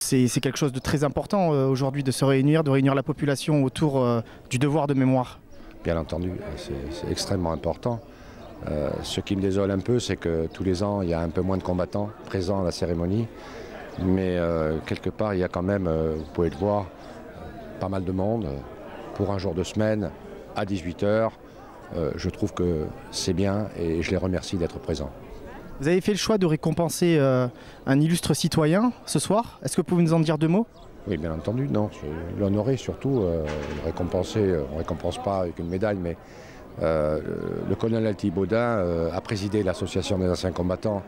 C'est quelque chose de très important aujourd'hui de se réunir, de réunir la population autour du devoir de mémoire. Bien entendu, c'est extrêmement important. Ce qui me désole un peu, c'est que tous les ans, il y a un peu moins de combattants présents à la cérémonie. Mais quelque part, il y a quand même, vous pouvez le voir, pas mal de monde. Pour un jour de semaine, à 18 h, je trouve que c'est bien et je les remercie d'être présents. Vous avez fait le choix de récompenser un illustre citoyen ce soir. Est-ce que vous pouvez nous en dire deux mots? Oui, bien entendu, non. L'honorer surtout, récompenser, on ne récompense pas avec une médaille, mais le colonel Altier-Baudin a présidé l'association des anciens combattants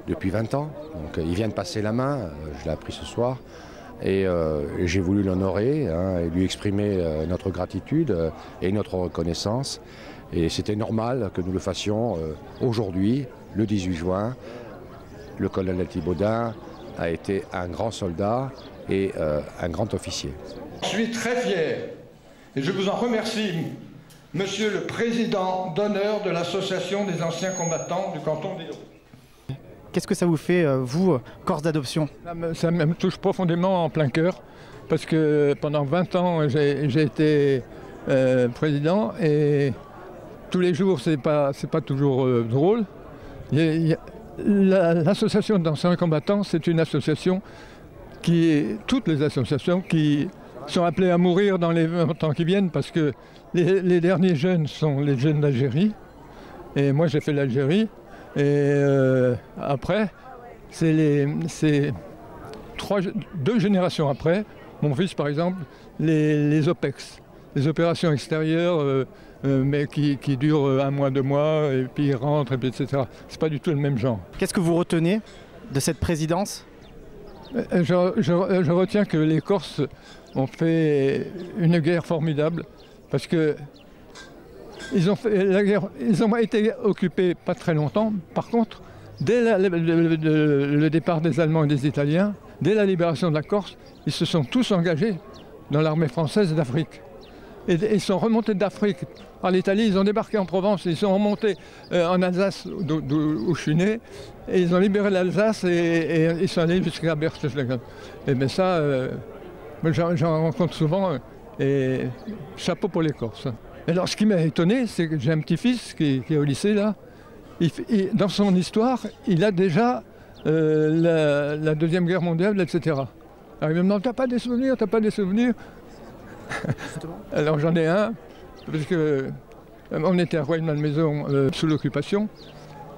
depuis 20 ans. Donc il vient de passer la main, je l'ai appris ce soir, et j'ai voulu l'honorer et lui exprimer notre gratitude et notre reconnaissance. Et c'était normal que nous le fassions aujourd'hui, le 18 juin. Le colonel Altier-Baudin a été un grand soldat et un grand officier. Je suis très fier et je vous en remercie, Monsieur le Président d'honneur de l'Association des anciens combattants du canton d'Hérault. Qu'est-ce que ça vous fait, vous, Corse d'adoption? Ça me touche profondément en plein cœur, parce que pendant 20 ans, j'ai été président, et tous les jours, c'est pas toujours drôle. L'association d'anciens combattants, c'est une association toutes les associations qui sont appelées à mourir dans les 20 ans qui viennent, parce que les derniers jeunes sont les jeunes d'Algérie, et moi j'ai fait l'Algérie, et après, c'est deux générations après, mon fils par exemple, les OPEX, les opérations extérieures, mais qui durent 1 mois, 2 mois, et puis ils rentrent, et puis etc. C'est pas du tout le même genre. Qu'est-ce que vous retenez de cette présidence? Je retiens que les Corses ont fait une guerre formidable, parce que ils ont fait la guerre, ils ont été occupés pas très longtemps. Par contre, dès le départ des Allemands et des Italiens, dès la libération de la Corse, ils se sont tous engagés dans l'armée française d'Afrique. Et ils sont remontés d'Afrique par l'Italie, ils ont débarqué en Provence, ils sont remontés en Alsace, où je suis né, et ils ont libéré l'Alsace et ils sont allés jusqu'à Berchtesgaden. Et bien ça, j'en rencontre souvent, et chapeau pour les Corses. Alors ce qui m'a étonné, c'est que j'ai un petit-fils qui est au lycée là, dans son histoire, il a déjà la Deuxième Guerre mondiale, etc. Alors il me demande, t'as pas des souvenirs, t'as pas des souvenirs? Alors j'en ai un, parce que on était à Rueil-Malmaison sous l'occupation.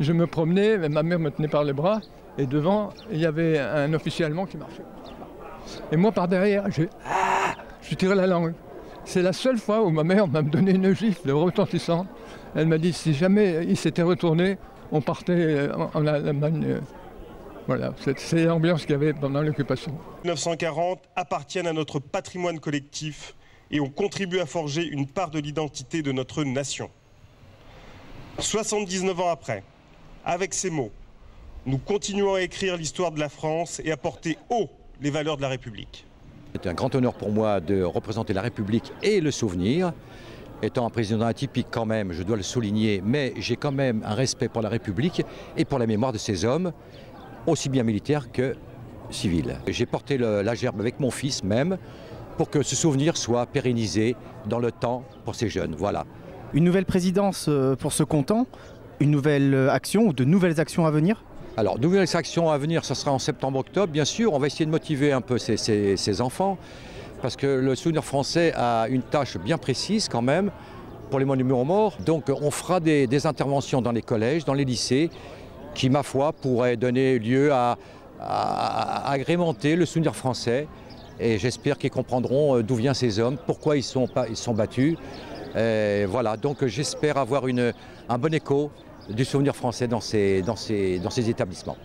Je me promenais, ma mère me tenait par les bras, et devant, il y avait un officier allemand qui marchait. Et moi par derrière, je tirais la langue. C'est la seule fois où ma mère m'a donné une gifle retentissante. Elle m'a dit, si jamais il s'était retourné, on partait en Allemagne. Voilà, c'est l'ambiance qu'il y avait pendant l'occupation. 1940 appartiennent à notre patrimoine collectif et ont contribué à forger une part de l'identité de notre nation. 79 ans après, avec ces mots, nous continuons à écrire l'histoire de la France et à porter haut les valeurs de la République. C'est un grand honneur pour moi de représenter la République et le souvenir. Étant un président atypique quand même, je dois le souligner, mais j'ai quand même un respect pour la République et pour la mémoire de ces hommes, aussi bien militaires que civils. J'ai porté la gerbe avec mon fils même, pour que ce souvenir soit pérennisé dans le temps pour ces jeunes. Voilà. Une nouvelle présidence pour ce canton, une nouvelle action ou de nouvelles actions à venir? Alors, nouvelles actions à venir, ce sera en septembre-octobre, bien sûr. On va essayer de motiver un peu ces enfants, parce que le souvenir français a une tâche bien précise quand même pour les monuments aux morts. Donc on fera des interventions dans les collèges, dans les lycées, qui, ma foi, pourraient donner lieu à agrémenter le souvenir français. Et j'espère qu'ils comprendront d'où viennent ces hommes, pourquoi ils sont battus. Et voilà, donc j'espère avoir un bon écho du souvenir français dans ces établissements.